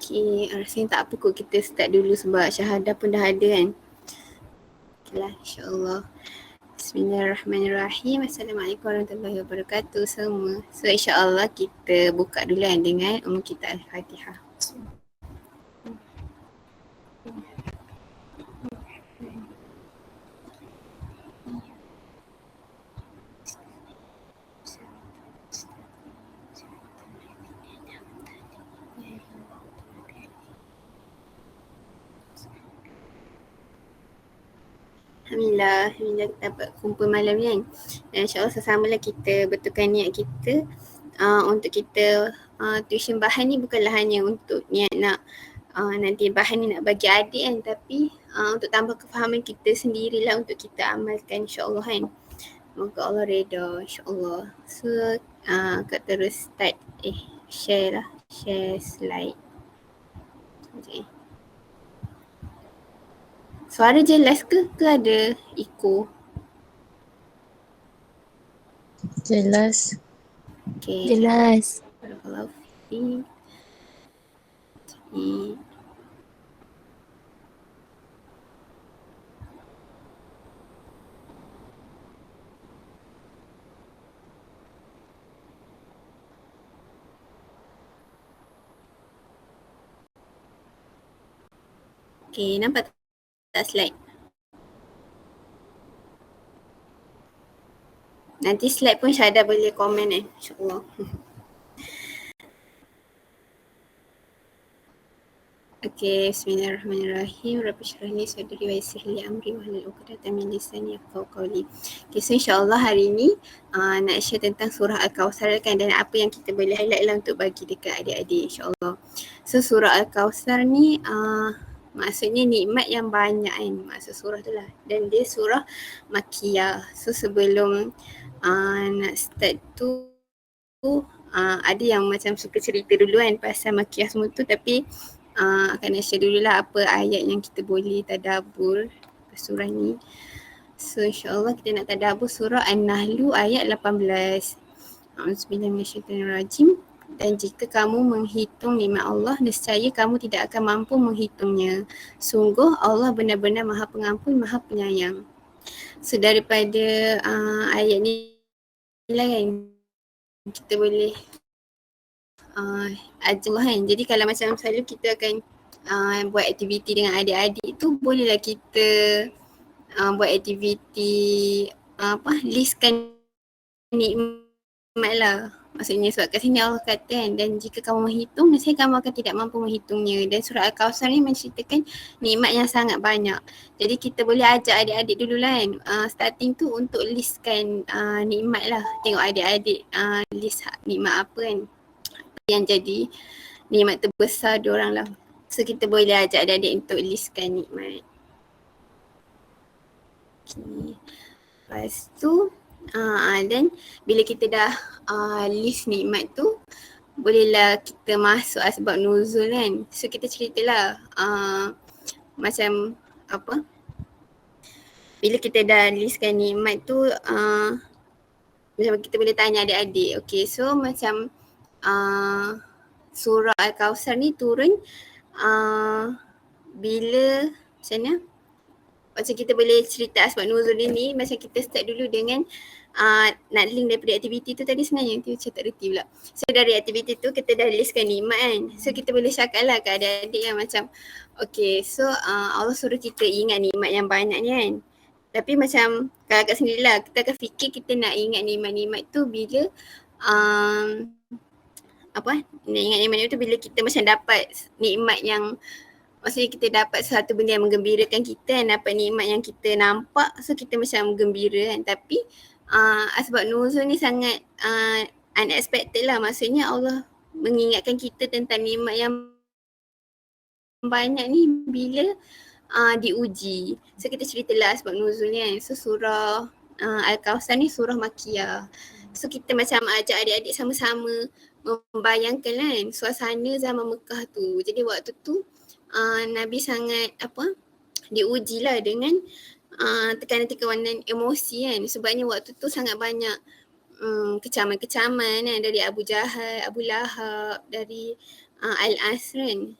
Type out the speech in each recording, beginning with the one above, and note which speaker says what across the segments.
Speaker 1: Okay, rasanya tak apa kot kita start dulu sebab syahadah pun dah ada kan. Okay lah, insyaAllah. Bismillahirrahmanirrahim. Assalamualaikum warahmatullahi wabarakatuh semua. So insyaAllah kita buka dulu kan dengan kita Al-Fatihah. Alhamdulillah kita dapat kumpul malam ni kan. Dan insyaAllah sesamalah kita betulkan niat kita untuk kita tuition bahan ni bukanlah hanya untuk niat nak nanti bahan ni nak bagi adik kan, tapi untuk tambah kefahaman kita sendirilah untuk kita amalkan insyaAllah kan. Moga Allah reda insyaAllah. So Kak terus start share lah, share slide. Okay. Suara jelas ke ada echo?
Speaker 2: Jelas.
Speaker 1: Okay.
Speaker 3: Jelas.
Speaker 1: Barakallahu fiik. Okay. Okay, nampak tak slide? Nanti slide pun Syahda boleh komen insyaAllah. Okay, bismillahirrahmanirrahim. Rabbi syrahli sadri wa yassir li amri wahlul 'uqdatam min lisani yafqahu qawli. Okay, so insyaAllah hari ni nak share tentang surah Al-Kawthar kan, dan apa yang kita boleh highlight lah untuk bagi dekat adik-adik insyaAllah. So surah Al-Kawthar ni maksudnya nikmat yang banyak kan, maksud surah tu lah. Dan dia surah Makiyah. So sebelum nak start tu ada yang macam suka cerita dulu kan pasal Makiyah semua tu, tapi akan share dulu lah apa ayat yang kita boleh tadabbur surah ni. So insyaAllah kita nak tadabbur surah An-Nahlu ayat 18. Auzubillahiminasyaitanirrajim. Dan jika kamu menghitung nikmat Allah, nescaya kamu tidak akan mampu menghitungnya. Sungguh Allah benar-benar Maha Pengampun, Maha Penyayang. So daripada ayat ni lah kan kita boleh ajar kan. Jadi kalau macam selalu kita akan buat aktiviti dengan adik-adik tu, bolehlah kita buat aktiviti listkan nikmat lah. Maksudnya sebab kat sini Allah kata kan, dan jika kamu menghitung, nescaya kamu akan tidak mampu menghitungnya. Dan surah Al-Kawthar ni menceritakan nikmat yang sangat banyak. Jadi kita boleh ajak adik-adik dulu lah kan, starting tu untuk listkan nikmat lah. Tengok adik-adik list nikmat apa kan yang jadi nikmat terbesar diorang lah. So kita boleh ajak adik-adik untuk listkan nikmat. Okay. Lepas tu dan bila kita dah list nikmat tu, bolehlah kita masuk asbab nuzul kan. So kita ceritalah macam apa, bila kita dah listkan nikmat tu macam kita boleh tanya adik-adik. Okay, so macam surah Al-Kawthar ni turun bila macam mana? Macam kita boleh cerita asbab nuzul ini, macam kita start dulu dengan nak link daripada aktiviti tu tadi sebenarnya. Nanti macam tak reti pula. So dari aktiviti tu kita dah listkan nikmat kan. So kita boleh cakap lah ke adik-adik yang macam okay, so Allah suruh kita ingat nikmat yang banyak ni kan. Tapi macam kalau kat sendirilah kita akan fikir kita nak ingat nikmat-nikmat tu bila nak ingat nikmat tu bila kita macam dapat nikmat yang, maksudnya kita dapat satu benda yang menggembirakan kita kan, dapat nikmat yang kita nampak, so kita macam gembira kan. Tapi asbab nuzul ni sangat unexpected lah. Maksudnya Allah mengingatkan kita tentang nikmat yang banyak ni bila diuji. So kita ceritalah asbab nuzul ni kan. So surah Al-Kawthar ni surah Makiyah. So kita macam ajak adik-adik sama-sama membayangkan kan suasana zaman Mekah tu. Jadi waktu tu Nabi sangat diujilah dengan tekanan-tekanan emosi kan. Sebabnya waktu tu sangat banyak kecaman-kecaman kan, dari Abu Jahal, Abu Lahab, dari Al-As kan,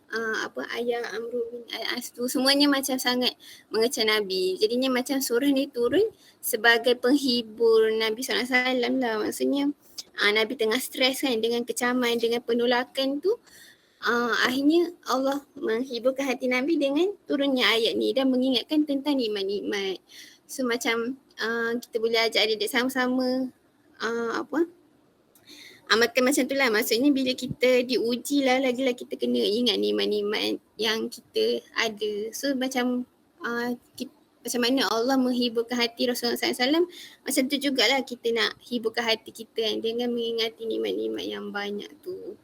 Speaker 1: ayah Amru bin Al-As tu, semuanya macam sangat mengecam Nabi. Jadinya macam surah ni turun sebagai penghibur Nabi SAW lah. Maksudnya Nabi tengah stres kan dengan kecaman, dengan penolakan tu. Akhirnya Allah menghiburkan hati Nabi dengan turunnya ayat ni dan mengingatkan tentang nikmat-nikmat. So macam kita boleh ajak adik-adik sama-sama amalkan macam tu lah. Maksudnya bila kita diuji lah, lagi-lagi kita kena ingat nikmat-nikmat yang kita ada. So macam macam mana Allah menghiburkan hati Rasulullah SAW, macam tu jugalah kita nak hiburkan hati kita kan, dengan mengingati nikmat-nikmat yang banyak tu.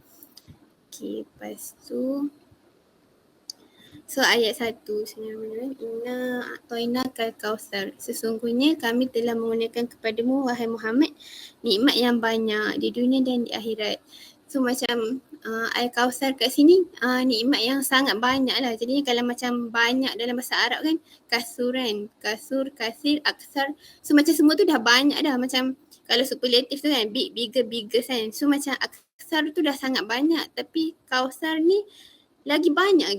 Speaker 1: Okay, lepas tu so ayat 1 sebenarnya, inna a'toina kal kausar, sesungguhnya kami telah mengurniakan kepadamu wahai Muhammad nikmat yang banyak di dunia dan di akhirat. So macam al-kausar kat sini nikmat yang sangat banyak lah. Jadi kalau macam banyak dalam bahasa Arab kan, kasuran, kasur, kasir, aksar. So macam semua tu dah banyak dah. Macam kalau superlatif tu kan, big, bigger, biggest kan. So macam aksar tu dah sangat banyak, tapi kausar ni lagi banyak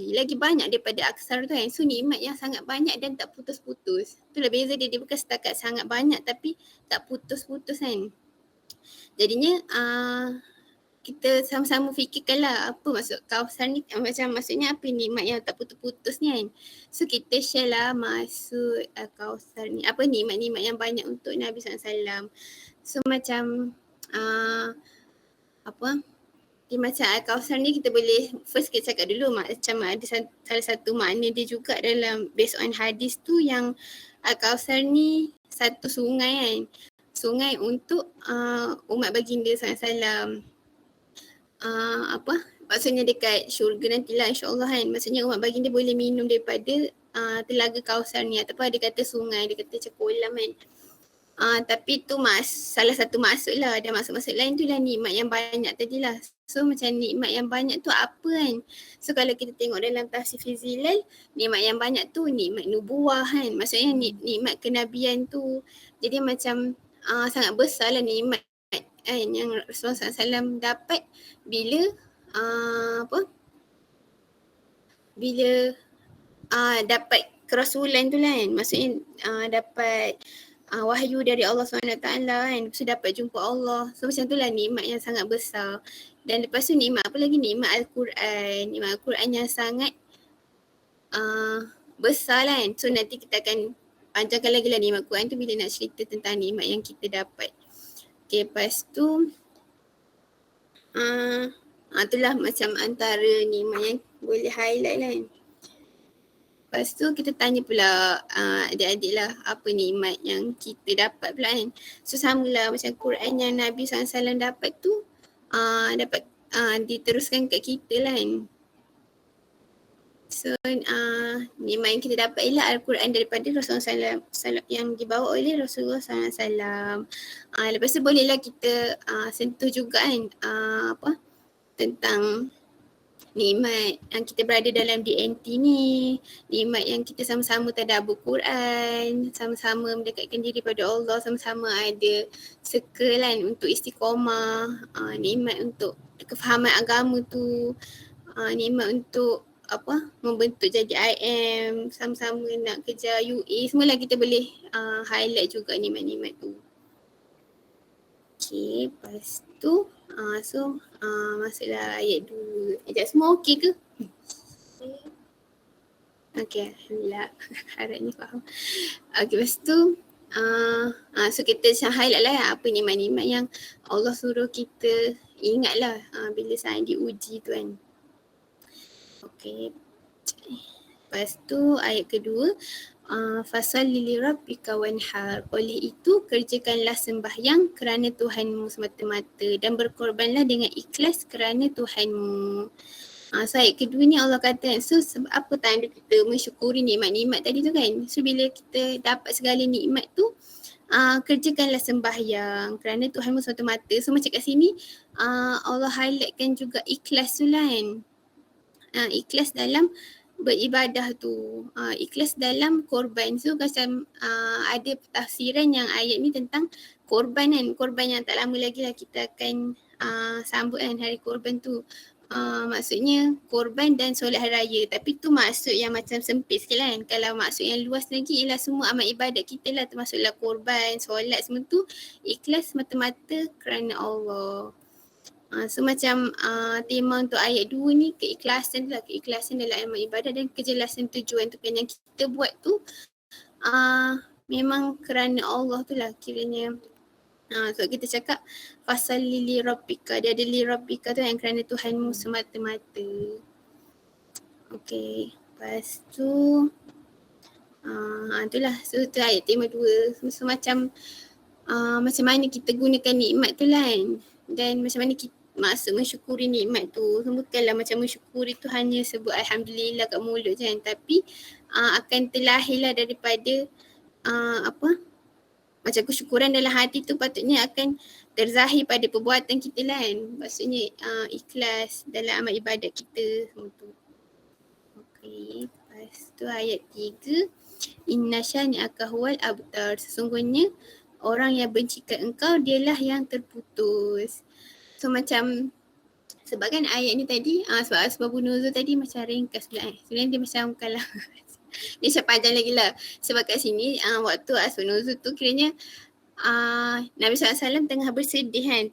Speaker 1: daripada aksar tu kan. So nikmat yang sangat banyak dan tak putus-putus. Itulah beza dia bukan setakat sangat banyak tapi tak putus-putus kan. Jadinya kita sama-sama fikirkanlah apa maksud kausar ni, macam maksudnya apa nikmat yang tak putus-putus ni kan. So kita share lah maksud kausar ni, apa nikmat-nikmat yang banyak untuk Nabi SAW. So macam macam Al-Kausar ni kita boleh first kita cakap dulu macam ada salah satu makna dia juga dalam based on hadis tu, yang Al-Kausar ni satu sungai kan, sungai untuk umat baginda SAW. Maksudnya dekat syurga nantilah insyaAllah kan. Maksudnya umat baginda boleh minum daripada telaga Kausar ni, ataupun ada kata sungai, ada kata macam kolam kan. Tapi tu salah satu maksud lah, dan maksud-maksud lain tu lah nikmat yang banyak tadilah. So macam nikmat yang banyak tu apa kan. So kalau kita tengok dalam tafsir Fizilal, nikmat yang banyak tu nikmat nubuah kan. Maksudnya nikmat kenabian tu. Jadi macam sangat besar lah nikmat kan yang Rasulullah SAW dapat bila dapat kerasulan tu kan. Maksudnya dapat wahyu dari Allah SWT kan. Lepas tu dapat jumpa Allah. So macam tu lah nikmat yang sangat besar. Dan lepas tu nikmat apa lagi? Nikmat Al-Quran. Nikmat Al-Quran yang sangat besar lah kan. So nanti kita akan panjangkan lagi lah nikmat Al-Quran tu bila nak cerita tentang nikmat yang kita dapat. Okay, lepas tu itulah macam antara nikmat yang boleh highlight lah kan. Lepas tu kita tanya pula adik-adik lah apa nikmat yang kita dapat pula kan. So samalah macam Quran yang Nabi SAW dapat tu dapat diteruskan kat kita lah kan. So nikmat yang kita dapat ialah Al-Quran daripada Rasulullah SAW yang dibawa oleh Rasulullah SAW. Lepas tu bolehlah kita sentuh juga kan tentang nikmat yang kita berada dalam DNT ni, nikmat yang kita sama-sama tadabbur Quran, sama-sama mendekatkan diri pada Allah, sama-sama ada circle kan untuk istiqamah, nikmat untuk kefahaman agama tu, nikmat untuk membentuk jadi IM, sama-sama nak kerja UA, semualah kita boleh highlight juga nikmat-nikmat tu. Okay, lepas tu masuklah ayat 2. Ajak semua okey ke? Okay, Alhamdulillah. Harapnya faham. Okay, lepas tu so kita highlight lah apa nikmat-nikmat yang Allah suruh kita ingat lah bila saat diuji tu kan. Okay. Lepas tu ayat kedua, fasalli li rabbika wanhar, oleh itu kerjakanlah sembahyang kerana Tuhanmu semata-mata dan berkorbanlah dengan ikhlas kerana Tuhanmu. So ayat kedua ni Allah kata, so apa tanda kita mensyukuri nikmat-nikmat tadi tu kan. So bila kita dapat segala nikmat tu, kerjakanlah sembahyang kerana Tuhanmu semata-mata. So macam kat sini Allah highlightkan juga ikhlas tu lah kan. Ikhlas dalam beribadah tu. Ikhlas dalam korban. So macam ada tafsiran yang ayat ni tentang korban kan. Korban yang tak lama lagi lah kita akan sambut kan hari korban tu. Maksudnya korban dan solat hari raya. Tapi tu maksud yang macam sempit sikit lah kan. Kalau maksud yang luas lagi ialah semua amal ibadat kita lah, termasuklah korban, solat semua tu ikhlas mata-mata kerana Allah. So macam tema untuk ayat 2 ni keikhlasan tu lah, keikhlasan dalam amal ibadat dan kejelasan tujuan tu kan yang kita buat tu memang kerana Allah tu lah kiranya. So kita cakap fasalli li rabbika, dia ada li rabbika tu yang kerana Tuhanmu semata-mata. Okay, lepas tu itulah, so tu ayat tema 2. So macam mana kita gunakan nikmat tu lah kan, dan macam mana kita maksud mensyukuri nikmat tu. Bukanlah macam mensyukuri tu hanya sebut Alhamdulillah kat mulut je kan, tapi akan terlahirlah daripada macam kesyukuran dalam hati tu patutnya akan terzahir pada perbuatan kita lah kan. Maksudnya ikhlas dalam amal ibadat kita semua tu. Okay, lepas tu ayat 3. Inna syani'aka huwal abtar, sesungguhnya orang yang bencikan engkau dialah yang terputus. So macam sebab kan ayat ni tadi sebab asbabun nuzul tadi macam ringkas pula sebenarnya dia macam kalau dia macam panjang lagi lah. Sebab kat sini waktu asbabun nuzul tu kiranya Nabi SAW tengah bersedih kan,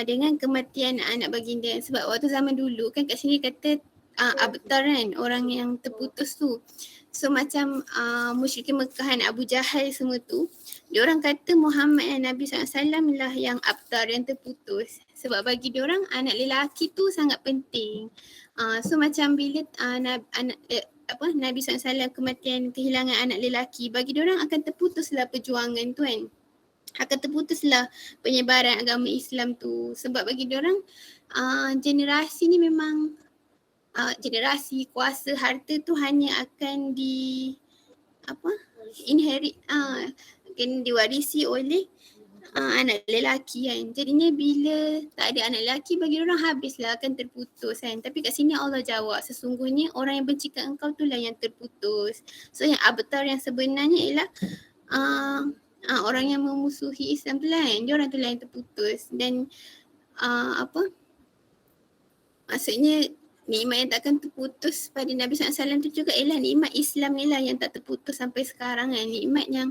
Speaker 1: dengan kematian anak baginda. Sebab waktu zaman dulu kan kat sini kata abtar kan, orang yang terputus tu. So macam musyrikin Mekah, Abu Jahal semua tu, diorang kata Muhammad dan Nabi SAW lah yang abtar, yang terputus. Sebab bagi diorang anak lelaki tu sangat penting. So macam bila Nabi SAW kematian, kehilangan anak lelaki, bagi diorang akan terputuslah perjuangan tu kan. Akan terputuslah penyebaran agama Islam tu. Sebab bagi diorang generasi ni memang generasi kuasa harta tu hanya akan inherit akan diwarisi oleh anak lelaki kan. Jadinya bila tak ada anak lelaki bagi orang habislah, akan terputus kan. Tapi kat sini Allah jawab sesungguhnya orang yang bencikan engkau tu lah yang terputus. So yang abtar yang sebenarnya ialah orang yang memusuhi Islam tu lah kan. Dia orang tu lah yang terputus. Dan maksudnya nikmat yang takkan terputus pada Nabi SAW tu juga ialah nikmat Islam ni lah yang tak terputus sampai sekarang kan. Nikmat yang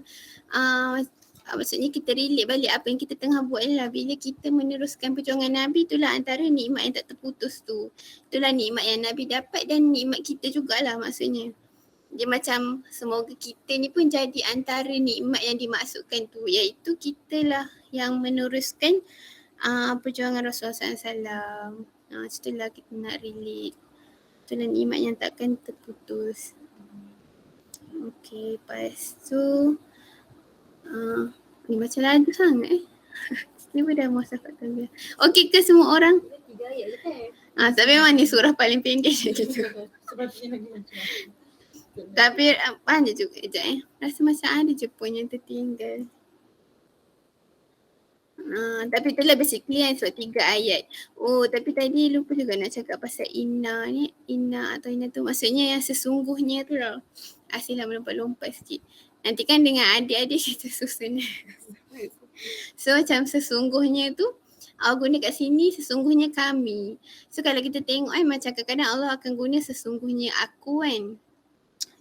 Speaker 1: maksudnya kita relate balik apa yang kita tengah buat lah. Bila kita meneruskan perjuangan Nabi, itulah antara nikmat yang tak terputus tu. Itulah nikmat yang Nabi dapat dan nikmat kita jugalah maksudnya. Dia macam semoga kita ni pun jadi antara nikmat yang dimaksudkan tu, iaitu kita lah yang meneruskan perjuangan Rasulullah SAW. Itulah kita nak relate. Itulah nikmat yang takkan terputus. Okay, lepas tu ni baca lagu sangat ni pun dah muasafat tarbiyah. Okay ke semua orang? 3 ayat je kan? Tapi memang ni surah paling pendek je tu. Tapi panjang juga sekejap rasa macam ada je pun yang tertinggal. Tapi itulah basically kan sebab 3 ayat. Oh tapi tadi lupa juga nak cakap pasal inna ni. Inna atau inna tu maksudnya yang sesungguhnya tu lah. Asyiklah melompat-lompat sikit. Nanti kan dengan adik-adik kita susun. So macam sesungguhnya tu Allah guna kat sini sesungguhnya kami. So kalau kita tengok macam kadang-kadang Allah akan guna sesungguhnya aku kan.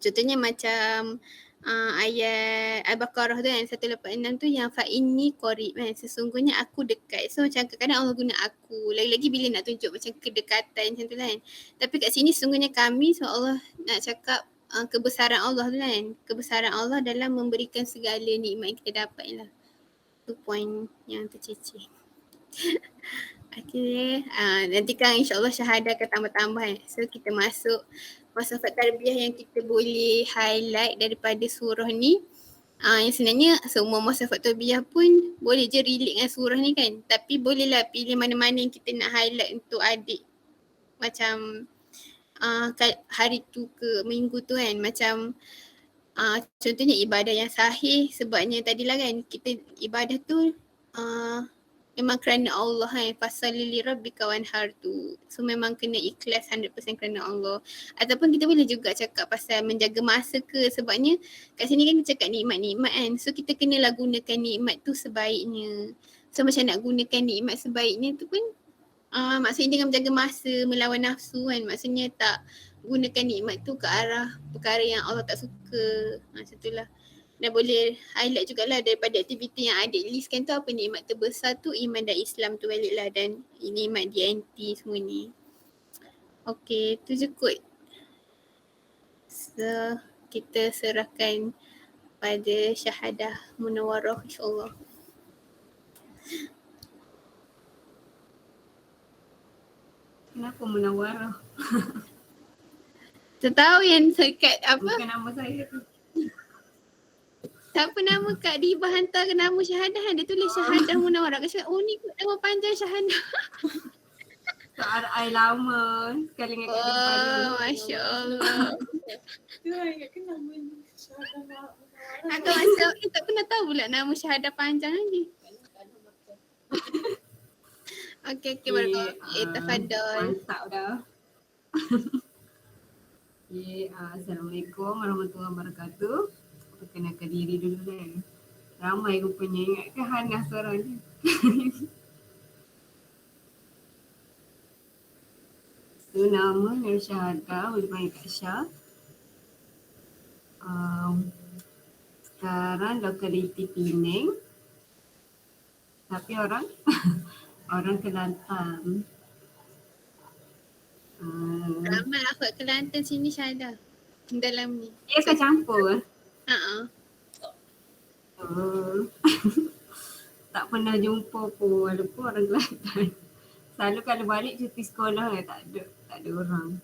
Speaker 1: Contohnya macam ayat Al-Baqarah tu kan 186 tu yang fa inni qarib kan, sesungguhnya aku dekat. So macam kadang-kadang Allah guna aku, lagi-lagi bila nak tunjuk macam kedekatan macam tu kan. Tapi kat sini sesungguhnya kami, so Allah nak cakap kebesaran Allah tu kan, kebesaran Allah dalam memberikan segala nikmat yang kita dapat lah. Tu point yang tercicir. Okay, nanti kan insyaAllah syahadah akan tambah-tambah kan. So kita masuk muasafat tarbiyah yang kita boleh highlight daripada surah ni. Yang sebenarnya semua muasafat tarbiyah pun boleh je relate dengan surah ni kan. Tapi bolehlah pilih mana-mana yang kita nak highlight untuk adik. Macam hari tu ke minggu tu kan. Macam contohnya ibadah yang sahih, sebabnya tadilah kan kita ibadah tu Memang kerana Allah fasalli li rabbika wanhar tu. So memang kena ikhlas 100% kerana Allah. Ataupun kita boleh juga cakap pasal menjaga masa ke, sebabnya kat sini kan kita cakap nikmat-nikmat kan. So kita kenalah gunakan nikmat tu sebaiknya. So macam nak gunakan nikmat sebaiknya tu pun maksudnya dengan menjaga masa, melawan nafsu kan. Maksudnya tak gunakan nikmat tu ke arah perkara yang Allah tak suka. Macam tu lah. Dan boleh highlight jugalah daripada aktiviti yang adik listkan tu, apa nikmat terbesar tu iman dan Islam tu balik lah, dan nikmat DNT semua ni. Okay, tu je kot. So, kita serahkan pada syahadah Munawarah insyaAllah.
Speaker 3: Kenapa Munawarah?
Speaker 1: Tak tahu yang dekat apa?
Speaker 3: Bukan nama saya tu.
Speaker 1: Siapa nama Kak Diba hantar ke nama syahadah, dia tulis syahadah Munawarah. Kak cakap, oh ni nama panjang syahadah.
Speaker 3: Soal I lama. Sekali dengan Kak Diba dulu.
Speaker 1: Oh, Masya Allah.
Speaker 2: Tu ingat ke nama ni syahadah
Speaker 1: Aku macam tak pernah tahu pula nama syahadah panjang lagi. Okay, baru tafadhol.
Speaker 3: Mantap dah. Assalamualaikum warahmatullahi wabarakatuh. Perkenalkan diri dulu kan. Ramai rupanya, ingat ke Hana seorang ni? So nama Nur Syahadah, boleh panggil Kak Syah. Sekarang lokaliti Penang. Tapi orang orang Kelantan.
Speaker 1: Ramai aku kat Kelantan sini syahadah. Dalam ni.
Speaker 3: Dia akan campur. Tak pernah jumpa pun walaupun orang Kelantan. Selalu kalau balik cuti sekolah tak ada orang.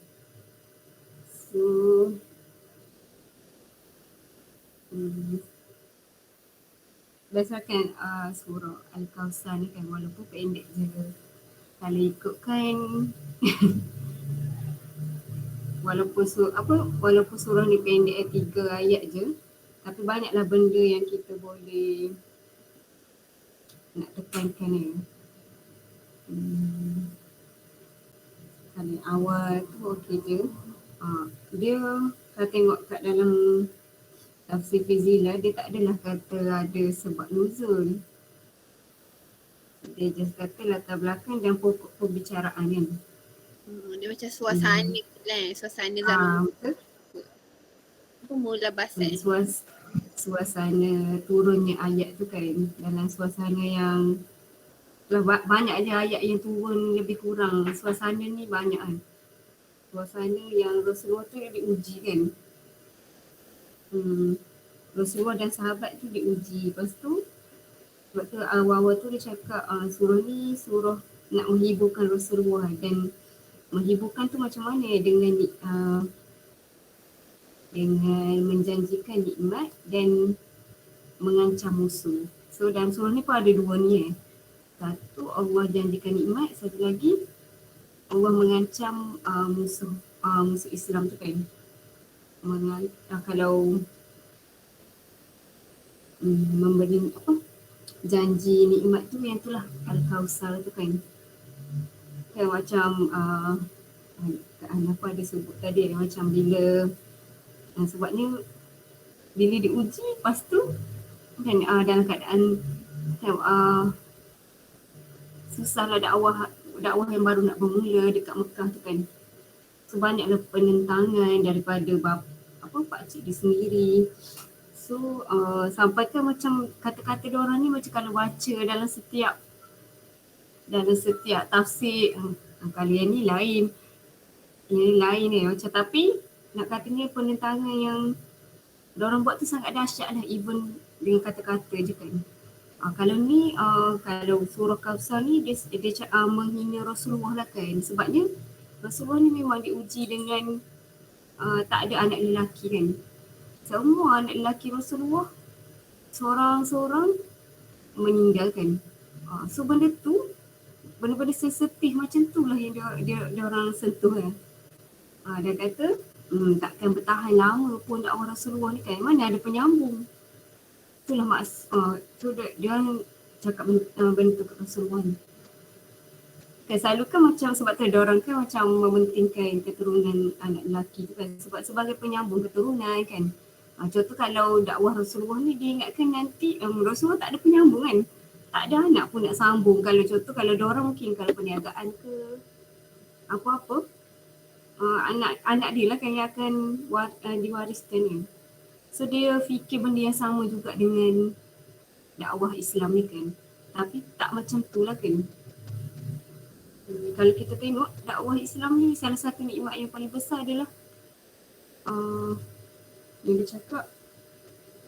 Speaker 3: So berdasarkan surah Al-Kawthar ni kan, walaupun pendek je, kalau ikutkan walaupun surah ni pendek 3 ayat je, tapi banyaklah benda yang kita boleh nak tekankan ni. Kali awal tu okey je. Dia kalau tengok kat dalam tafsir Fizilah, dia tak adalah kata ada sebab nuzul. Dia just kata latar belakang dan pokok perbicaraan kan.
Speaker 1: Dia macam suasana lah, suasana zaman.
Speaker 3: Betul.
Speaker 1: Apa mula bahasa ni?
Speaker 3: Suasana turunnya ayat tu kan, dalam suasana yang banyak je ayat yang turun lebih kurang. Suasana ni banyak kan. Suasana yang Rasulullah tu diuji kan. Rasulullah dan sahabat tu diuji. Lepas tu sebab tu awal-awal tu dia cakap surah ni surah nak menghiburkan Rasulullah, dan menghiburkan tu macam mana dengan menjanjikan nikmat dan mengancam musuh. So dalam surah ni pun ada dua ni Satu Allah janjikan nikmat, satu lagi Allah mengancam musuh Islam tu kan. Kalau memberi janji nikmat tu yang itulah Al-Kawthar tu kan. Kan macam apa ada sebut tadi, macam bila sebabnya bila diuji lepas tu kan dalam keadaan susahlah dakwah yang baru nak bermula dekat Mekah tu kan. So banyaklah penentangan daripada pakcik dia sendiri. So sampai kan macam kata-kata diorang ni macam kalau baca dalam setiap tafsir kali yang ni lain. Yang lain ni macam, tapi nak katanya penentangan yang diorang buat tu sangat dahsyat lah, even dengan kata-kata je kan. Kalau ni kalau surah Kawthar ni dia menghina Rasulullah lah kan. Sebabnya Rasulullah ni memang diuji dengan tak ada anak lelaki kan. Semua anak lelaki Rasulullah seorang-seorang meninggal kan. So benda sensitif macam tu lah yang dia orang sentuh kan. Dia kata takkan bertahan lama pun dakwah Rasulullah ni kan. Mana ada penyambung. Itulah tu dia cakap bentuk Rasulullah ni. Kan selalu kan macam sebab tu ada orang kan macam mementingkan keturunan anak lelaki tu kan sebab sebagai penyambung keturunan kan. Contoh kalau dakwah Rasulullah ni dia ingatkan nanti Rasulullah tak ada penyambung kan. Tak ada anak pun nak sambung. Kalau contoh kalau ada orang mungkin kalau perniagaan ke apa-apa anak dia lah kan yang akan diwariskan kan. So dia fikir benda yang sama juga dengan dakwah Islam ni kan. Tapi tak macam tu lah kan. Kalau kita tengok dakwah Islam ni salah satu nikmat yang paling besar adalah yang dia cakap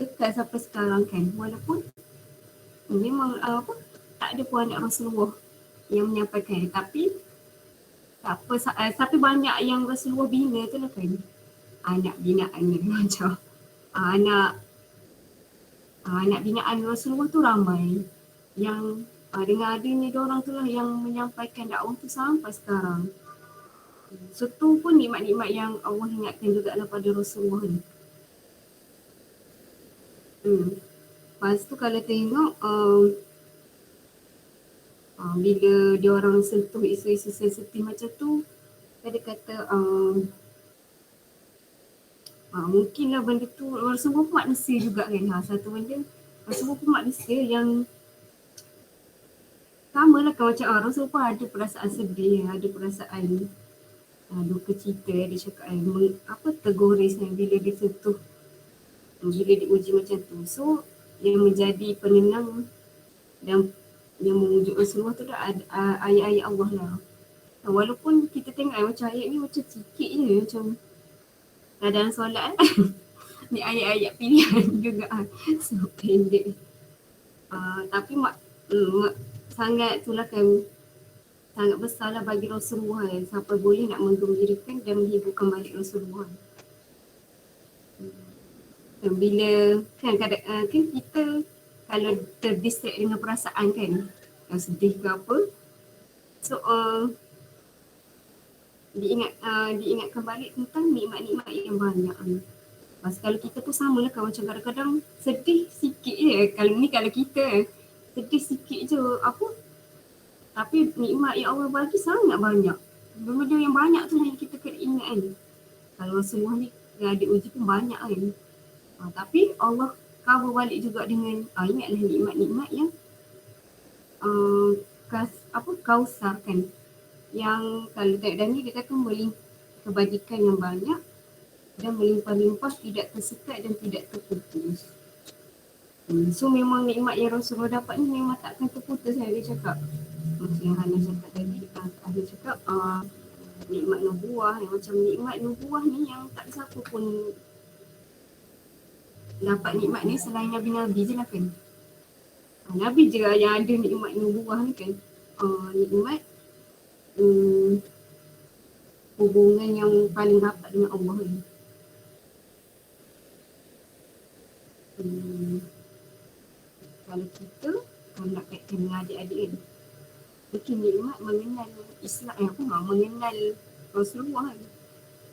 Speaker 3: dekat sampai sekarang kan. Walaupun memang tak ada pun anak Rasulullah yang menyampaikan tapi tak apa, tapi banyak yang Rasulullah bina tu lah kan. Anak binaan ni macam anak binaan Rasulullah tu ramai yang dengan adanya diorang tu lah yang menyampaikan dakwah tu sampai sekarang. So tu pun nikmat-nikmat yang Allah ingatkan juga lah pada Rasulullah ni. Lepas tu kalau tengok bila diorang sentuh isu-isu sensitif macam tu, dia kata mungkinlah benda tu Rasulullah pun manusia juga kan. Satu benda Rasulullah pun manusia yang sama lah kan macam Rasulullah pun ada perasaan sedih, ada perasaan duka cita. Dia cakap tergores kan bila dia sentuh, bila diuji macam tu. So yang menjadi penenang dan yang memujuk Rasulullah tu dah ayat-ayat Allah lah. Walaupun kita tengok macam ayat ni macam sikit je, macam dalam solat ni ayat-ayat pilihan juga so pendek. Tapi sangat itulah kan, sangat besarlah bagi Rasulullah sampai boleh nak menggembirakan dan menghiburkan balik Rasulullah. Dan bila kan kadang kita kalau terdistract dengan perasaan kan, sedih ke apa, so diingatkan balik tentang nikmat-nikmat yang banyak ni. Pas kalau kita pun sama lah kan, macam kadang-kadang sedih sikit je. Kalau kita sedih sikit je tapi nikmat yang Allah bagi sangat banyak. Benda yang banyak tu lah yang kita kena ingat kan. Kalau Rasulullah ni ada uji pun banyak kan. Tapi Allah cover balik juga dengan ingatlah nikmat-nikmat yang kausar kan. Yang kalau tengok dan ni dia kata kebajikan yang banyak dan melimpah-limpah, tidak tersekat dan tidak terputus. So memang nikmat yang Rasulullah dapat ni memang takkan terputus kan, dia cakap. Macam yang Hana cakap tadi, Hana cakap nikmat nubuah, yang macam nikmat nubuah ni yang tak siapa pun dapat nikmat ni selain Nabi-Nabi je lah kan. Nabi je yang ada nikmat nubuah ni kan. Nikmat hubungan yang paling rapat dengan Allah ni. Kalau kita nak kaitkan dengan adik-adik kan, mungkin nikmat mengenal Islam mengenal Rasulullah kan.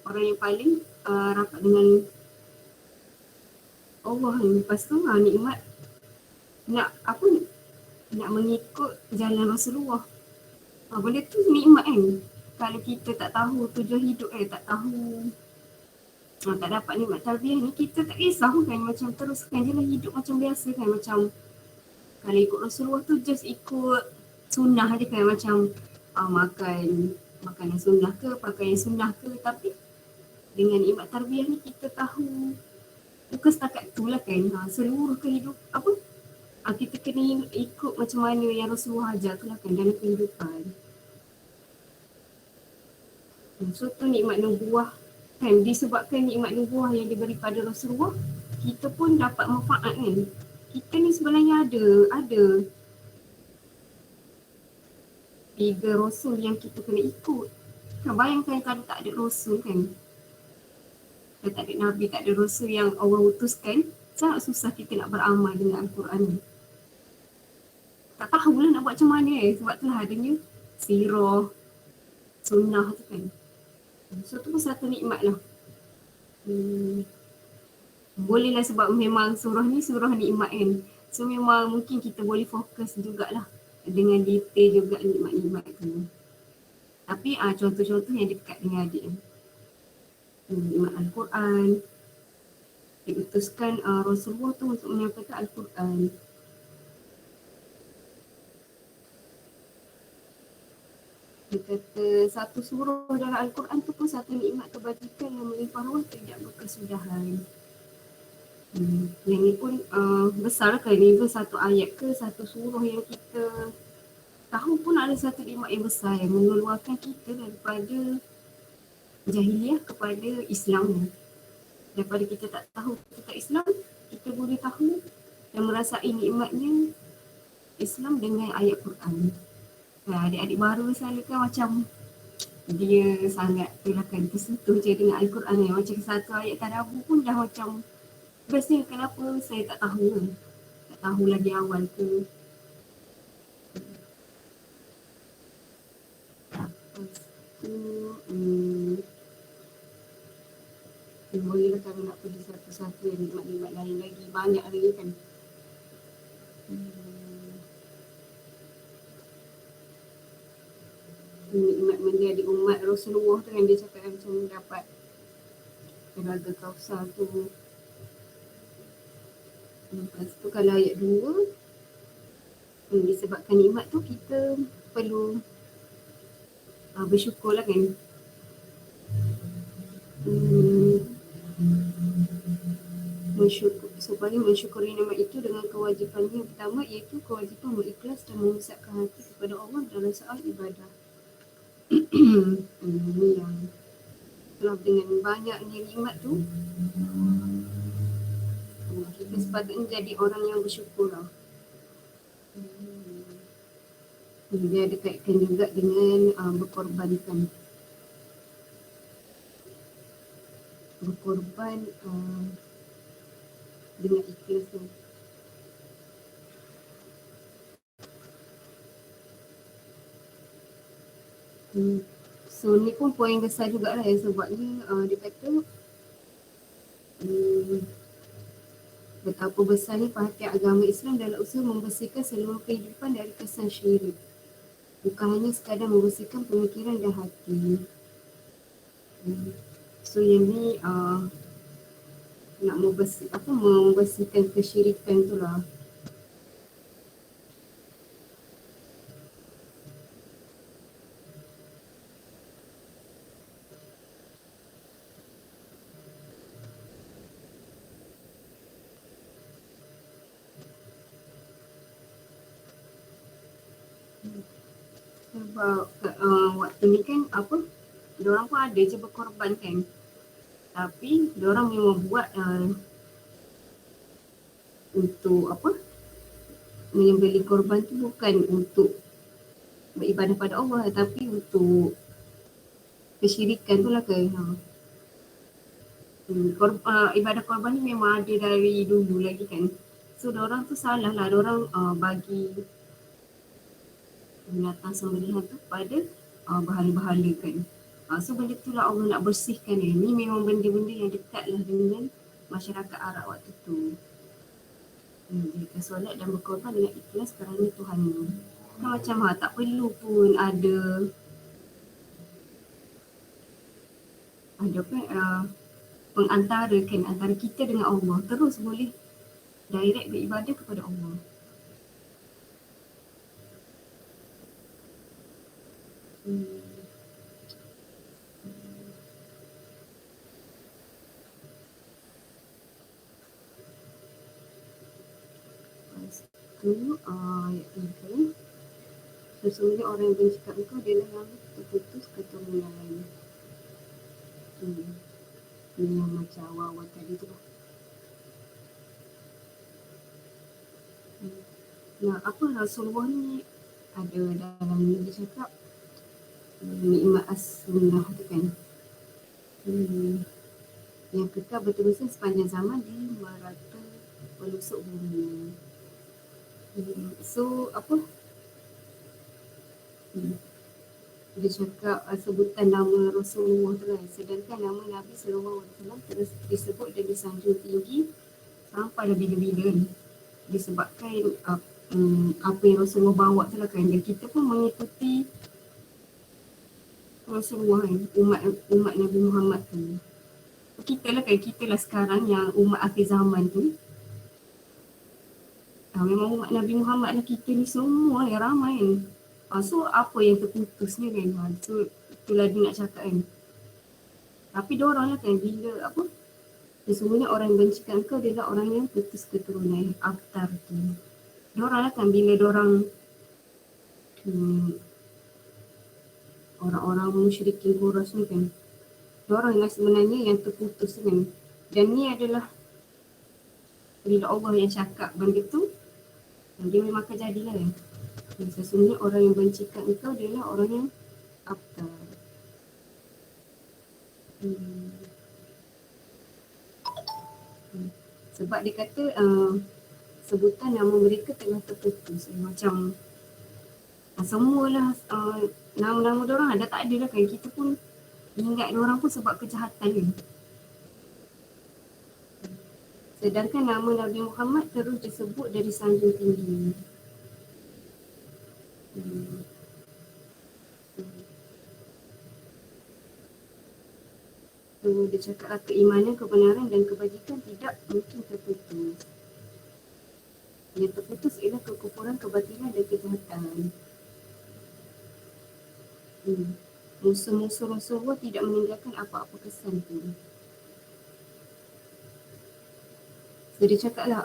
Speaker 3: Orang yang paling rapat dengan Allah ni. Lepas tu nikmat nak mengikut jalan Rasulullah. Benda tu nikmat kan. Kalau kita tak tahu tujuan hidup tak tahu, tak dapat nikmat tarbiyah ni, kita tak kisah kan, macam teruskan je lah hidup macam biasa kan. Macam kalau ikut Rasulullah tu just ikut sunnah je kan, macam makan makanan sunnah ke, pakaian sunnah ke. Tapi dengan nikmat tarbiyah ni kita tahu bukan setakat tu lah kan, seluruh kehidupan kita kena ikut macam mana yang Rasulullah ajar tu lah kan dalam kehidupan. So tu nikmat nubuah kan, disebabkan nikmat nubuah yang diberi pada Rasulullah, kita pun dapat manfaat kan. Kita ni sebenarnya ada 3 Rasul yang kita kena ikut kan. Bayangkan kalau tak ada Rasul kan, kalau tak ada Nabi, tak ada Rasul yang Allah utuskan, sangat susah kita nak beramal dengan Al-Quran ni. Tak tahulah nak buat macam mana sebab tu lah adanya sirah, sunnah tu kan. So tu pun satu nikmat lah. Bolehlah sebab memang surah ni surah nikmat kan. So memang mungkin kita boleh fokus jugalah dengan detail juga nikmat-nikmat tu. Tapi contoh-contoh yang dekat dengan adik nikmat Al-Quran, diutuskan Rasulullah tu untuk menyampaikan Al-Quran. Dia kata satu surah dalam Al-Quran tu pun satu nikmat kebajikan yang melimpah ruah tidak berkesudahan. Yang ni pun besar kan, even satu ayat ke satu surah yang kita tahu pun ada satu nikmat yang besar yang mengeluarkan kita daripada jahiliah kepada Islam. Daripada kita tak tahu kita Islam, kita boleh tahu dan merasai nikmatnya Islam dengan ayat Quran. Adik-adik baru misalnya kan macam dia sangat tersentuh je dengan Al-Quran ni. Macam satu ayat tadabbur pun dah macam bestnya kenapa saya tak tahu ke. Tak tahu lagi awal ke. Lepas tu bolehlah kalau nak pergi satu-satu yang nikmat-nikmat lain lagi. Banyak lagi kan. Nikmat menjadi umat Rasulullah tu kan, dia cakap macam dapat telaga Kausar tu. Lepas tu kalau ayat 2, disebabkan nikmat tu kita perlu bersyukur lah kan. Supaya mensyukuri nikmat itu dengan kewajipannya yang pertama, iaitu kewajipan berikhlas dan memusatkan hati kepada Allah dalam soal ibadah. Ini yang telah dengan banyaknya nikmat tu, kita sepatutnya jadi orang yang bersyukur lah. Dia ada kaitkan juga dengan berkorban dengan ikhlas tu. So ni pun poin besar jugalah yang sebabnya dia kata betapa besarnya perhatian agama Islam dalam usaha membersihkan seluruh kehidupan dari kesan syirik. Bukan hanya sekadar membersihkan pemikiran dan hati. So yang ni nak membersihkan kesyirikan tu lah. Sebab waktu ni kan diorang pun ada je berkorban kan. Tapi diorang memang buat untuk menyembelih korban tu bukan untuk beribadah pada Allah, tapi untuk kesyirikan tu lah kan. Ibadah korban ni memang ada dari dulu lagi kan. So diorang tu salah lah, diorang bagi binatang sembelihan tu pada bahala-bahala kan. So benda tu lah Allah nak bersihkan ni. Ni memang benda-benda yang dekat lah dengan masyarakat Arab waktu tu. Jika solat dan berkorban dengan ikhlas kerana Tuhan ni. Kan macam tak perlu pun ada pengantara kan antara kita dengan Allah. Terus boleh direct beribadah kepada Allah. Tu ayat 3. Sesungguhnya orang yang benci kat engkau adalah yang terputus keturunan. Ini yang macam awal-awal tadi tu lah. Nah, Rasulullah ni ada dalam ni dia cakap nikmat as-sunnah tu kan. Yang kekal berterusan sepanjang zaman di merata pelosok bumi. So dia cakap sebutan nama Rasulullah tu lah. Sedangkan nama Nabi SAW terus disebut dan disanjung tinggi sampai bila-bila ni. disebabkan apa yang Rasulullah bawa tu lah kan, dan kita pun mengikuti Rasulullah kan, umat Nabi Muhammad tu. Kita lah kan, kita lah sekarang yang umat akhir zaman tu. Memang umat Nabi Muhammad lah kita ni semua yang ramai kan. So apa yang terputus ni kan, so itulah dia nak cakap kan. Tapi diorang lah kan, bila apa, sesungguhnya orang yang bencikan kau adalah orang yang putus keturunan, Abtar tu. Diorang lah kan, bila diorang orang-orang musyrikin Quraisy ni kan, diorang yang sebenarnya yang terputus kan. Dan ni adalah bila Allah yang cakap benda tu, dia memang akan jadilah kan. Dan sesungguhnya orang yang bencikan engkau adalah orang yang Abtar. Sebab dia kata sebutan nama mereka telah terputus. Macam semualah nama-nama diorang dah tak ada lah kan. Kita pun ingat diorang pun sebab kejahatan kan. Sedangkan nama Nabi Muhammad terus disebut dari sanjung tinggi. Dia cakaplah keimanan, kebenaran dan kebajikan tidak mungkin terputus. Yang terputus ialah kekufuran, kebatilan dan kejahatan. Musuh-musuh Rasulullah tidak meninggalkan apa-apa kesan tu. So dia cakaplah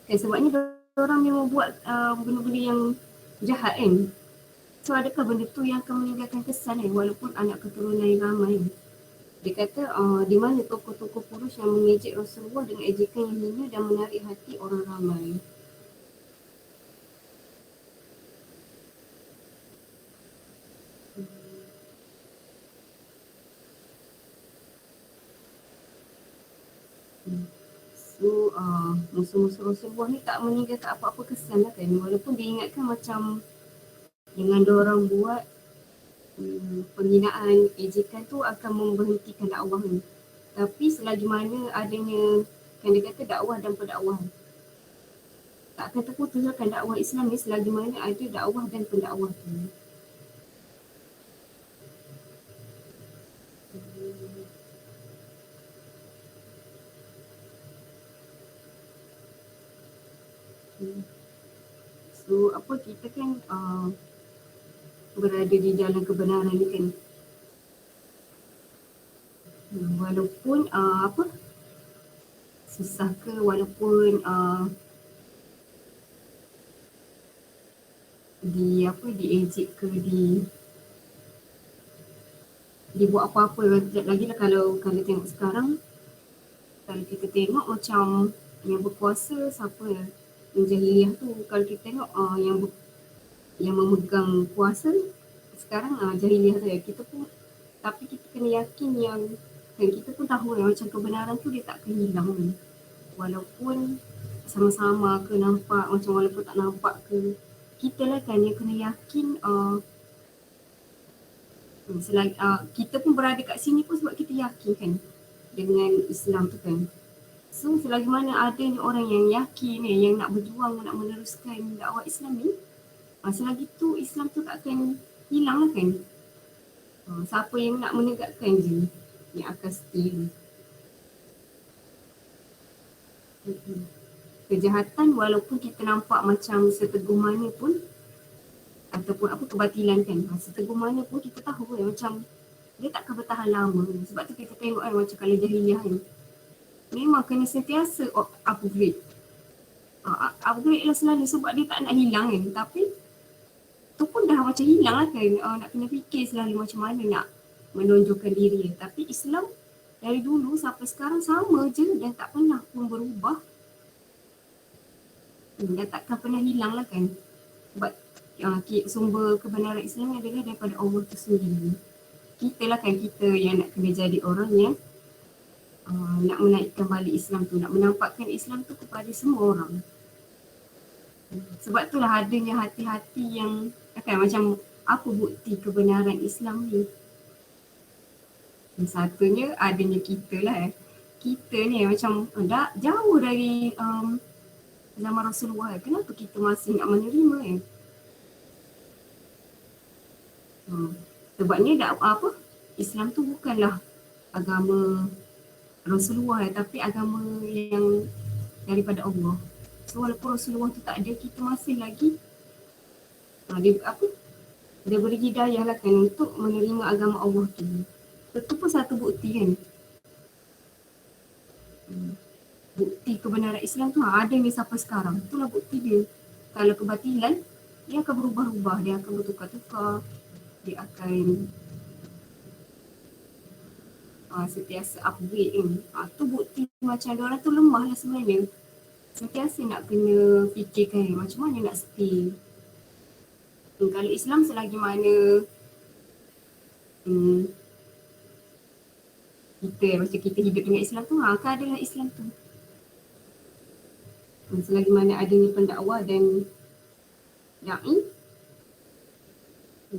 Speaker 3: kan sebabnya orang memang buat benda-benda yang jahat kan. So adakah benda tu yang akan meninggalkan kesan kan, walaupun anak keturunan yang ramai. Dia kata di mana tokoh-tokoh kurus yang mengejek Rasulullah dengan ejekan yang hina dan menarik hati orang ramai. So musuh-musuh Rasulullah ni tak meninggalkan apa-apa kesan lah kan, walaupun diingatkan macam dengan diorang buat penghinaan, ejekan tu akan memberhentikan dakwah ni. Tapi selagi mana adanya, kan dia kata dakwah dan pendakwahan, tak akan terputuskan dakwah Islam ni selagi mana ada dakwah dan pendakwah tu. So apa, kita kan berada di jalan kebenaran ni kan. Walaupun apa, susah ke, walaupun diejek ke, dibuat apa-apa lagi lah. Kalau tengok sekarang, kalau kita tengok macam yang berkuasa siapa yang jahiliah tu, kalau kita tengok yang memegang kuasa sekarang jahiliah tu. Kita pun, tapi kita kena yakin yang kan, kita pun tahu yang macam kebenaran tu dia tak akan hilang kan. Walaupun sama-sama ke nampak, macam walaupun tak nampak ke, kita lah kan yang kena yakin selagi kita pun berada kat sini pun sebab kita yakin kan dengan Islam tu kan. So selagi mana adanya orang yang yakin yang nak berjuang, nak meneruskan dakwah Islam ni, selagi tu Islam tu tak akan hilang lah kan. Siapa yang nak menegakkan je yang akan stay. Kejahatan walaupun kita nampak macam seteguh mana pun, ataupun apa, kebatilan kan, seteguh mana pun kita tahu kan macam dia takkan bertahan lama. Sebab tu kita tengok kan macam kalau jahiliah kan, memang kena sentiasa upgrade. Upgrade lah selalu sebab dia tak nak hilang kan. Tapi tu pun dah macam hilang lah kan. Nak kena fikir selalu macam mana nak menonjolkan diri. Tapi Islam dari dulu sampai sekarang sama je dan tak pernah pun berubah. Dan takkan pernah hilang lah kan. Sebab sumber kebenaran Islam adalah daripada Allah tu sendiri. Kita lah kan, kita yang nak kena jadi orang yang nak menaikkan balik Islam tu, nak menampakkan Islam tu kepada semua orang. Sebab itulah adanya hati-hati yang akan macam apa bukti kebenaran Islam ni. Satunya adanya kita lah. Kita ni macam jauh dari zaman Rasulullah, kenapa kita masih nak menerima sebabnya Islam tu bukanlah agama Rasulullah tapi agama yang daripada Allah. So walaupun Rasulullah tu tak ada, kita masih lagi dia beri hidayah lah kan untuk menerima agama Allah tu. Itu pun satu bukti kan. Bukti kebenaran Islam tu ada ni sampai sekarang. Itulah bukti dia. Kalau kebatilan, dia akan berubah-ubah, dia akan bertukar-tukar, dia akan sentiasa upgrade kan. Tu bukti macam diorang tu lemah lah sebenarnya. Sentiasa nak kena fikirkan macam mana nak stay. Kalau Islam selagi mana kita hidup dengan Islam tu, akan adalah Islam tu. Selagi mana adanya pendakwah dan da'i,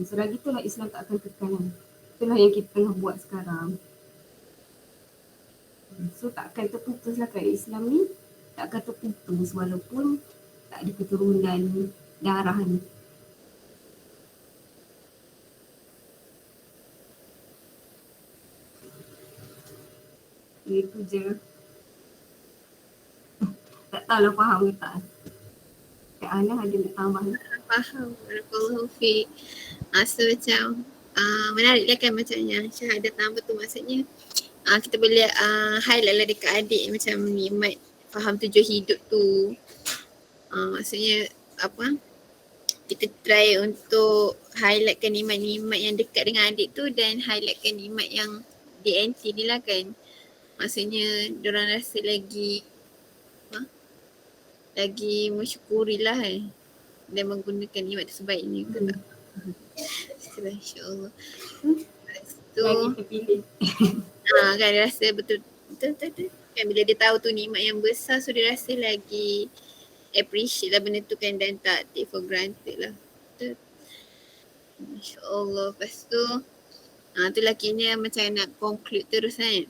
Speaker 3: selagi itulah Islam tak akan kekal. Itulah yang kita tengah buat sekarang. So takkan terputus lah kan Islam ni, takkan terputus walaupun tak ada keturunan darah ni. Itu je. Tak tahulah faham ke tak. Kak Ana ada nak tambah?
Speaker 1: Faham. Barakallahu fiik. So macam menarik lah kan macam yang syahadat tambah tu, maksudnya kita boleh highlight lah dekat adik macam nikmat faham tujuan hidup tu. Maksudnya kita try untuk highlightkan nikmat-nikmat yang dekat dengan adik tu dan highlightkan nikmat yang DNT ni lah kan. Maksudnya diorang rasa lagi mensyukurilah dan menggunakan nikmat tu sebaiknya ke tak? InsyaAllah.
Speaker 3: Lagi terpilih.
Speaker 1: Kan rasa betul kan bila dia tahu tu nikmat yang besar, so dia rasa lagi appreciate lah benda tu kan dan tak take for granted lah. Betul. InsyaAllah. Lepas tu itulah kini macam nak conclude terus kan.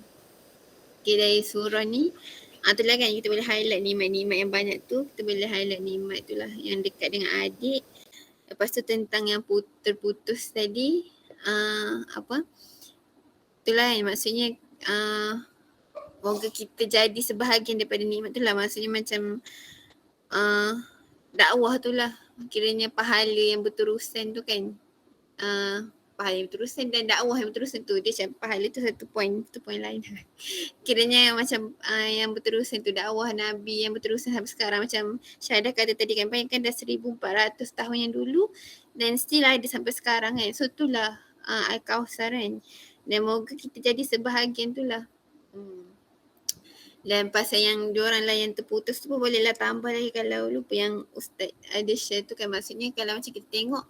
Speaker 1: Okay, dari surah ni itulah kan kita boleh highlight nikmat-nikmat yang banyak tu. Kita boleh highlight nikmat tu lah yang dekat dengan adik. Lepas tu tentang yang terputus tadi, itulah kan maksudnya moga kita jadi sebahagian daripada nikmat tu lah. Maksudnya macam dakwah tu lah, kiranya pahala yang berterusan tu kan, pahala yang berterusan dan dakwah yang berterusan tu, dia macam pahala tu satu poin lain. Kiranya macam yang berterusan tu, dakwah Nabi yang berterusan sampai sekarang. Macam Syahadah kata tadi kan, bayangkan dah 1400 tahun yang dulu dan still ada sampai sekarang kan. So itulah Al-Kawthar kan. Dan moga kita jadi sebahagian tu lah. Dan pasal yang diorang lah yang terputus tu pun bolehlah tambah lagi kalau lupa yang Ustaz ada share tu kan. Maksudnya kalau macam kita tengok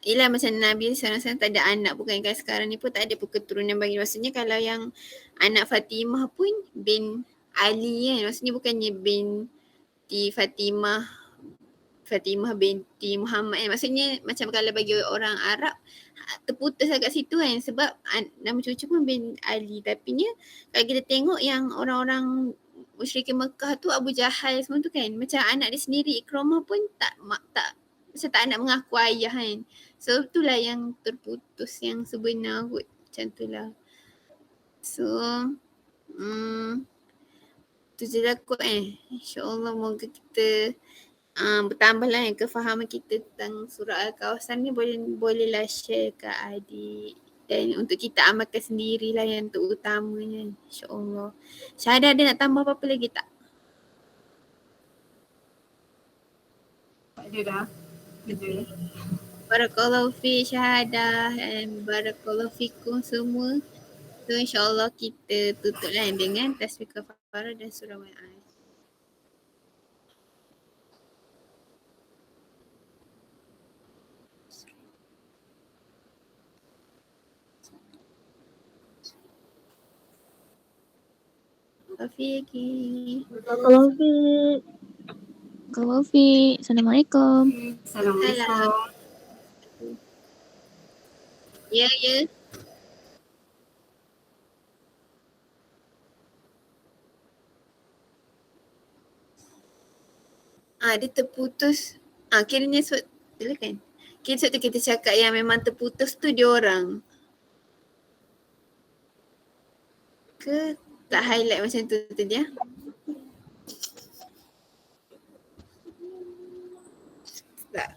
Speaker 1: Yelah macam Nabi SAW tak ada anak bukan kan, sekarang ni pun tak ada pun keturunan bagi. Maksudnya kalau yang anak Fatimah pun bin Ali kan, maksudnya bukannya binti Fatimah binti Muhammad kan. Maksudnya macam kalau bagi orang Arab terputus kat situ kan, sebab nama cucu pun bin Ali. Tapi ni kalau kita tengok yang orang-orang musyrikin Mekah tu, Abu Jahal semua tu kan, macam anak dia sendiri Ikramah pun tak macam tak nak mengaku ayah kan. So itulah yang terputus yang sebenar kot. Macam tu lah. So tu je lah kot InsyaAllah moga kita bertambah lah kefahaman kita tentang surah Al-Kawthar ni. Bolehlah share kat adik dan untuk kita amalkan sendirilah yang terutamanya InsyaAllah. Syahadah ada nak tambah apa-apa lagi tak?
Speaker 3: Tak ada dah.
Speaker 1: Barakallahu fi Syahadah and barakallahu fikum semua. So insyaAllah kita tutuplah dengan tasbih kafarah dan surah Waqiah. Afiqi.
Speaker 4: Barakallahu fiik. Assalamualaikum.
Speaker 3: Assalamualaikum.
Speaker 1: Ya. dia terputus. Kiranya betul kan? Kira sebab tu kita cakap yang memang terputus tu dia orang. Ke tak highlight macam tu tadi ya? Tak.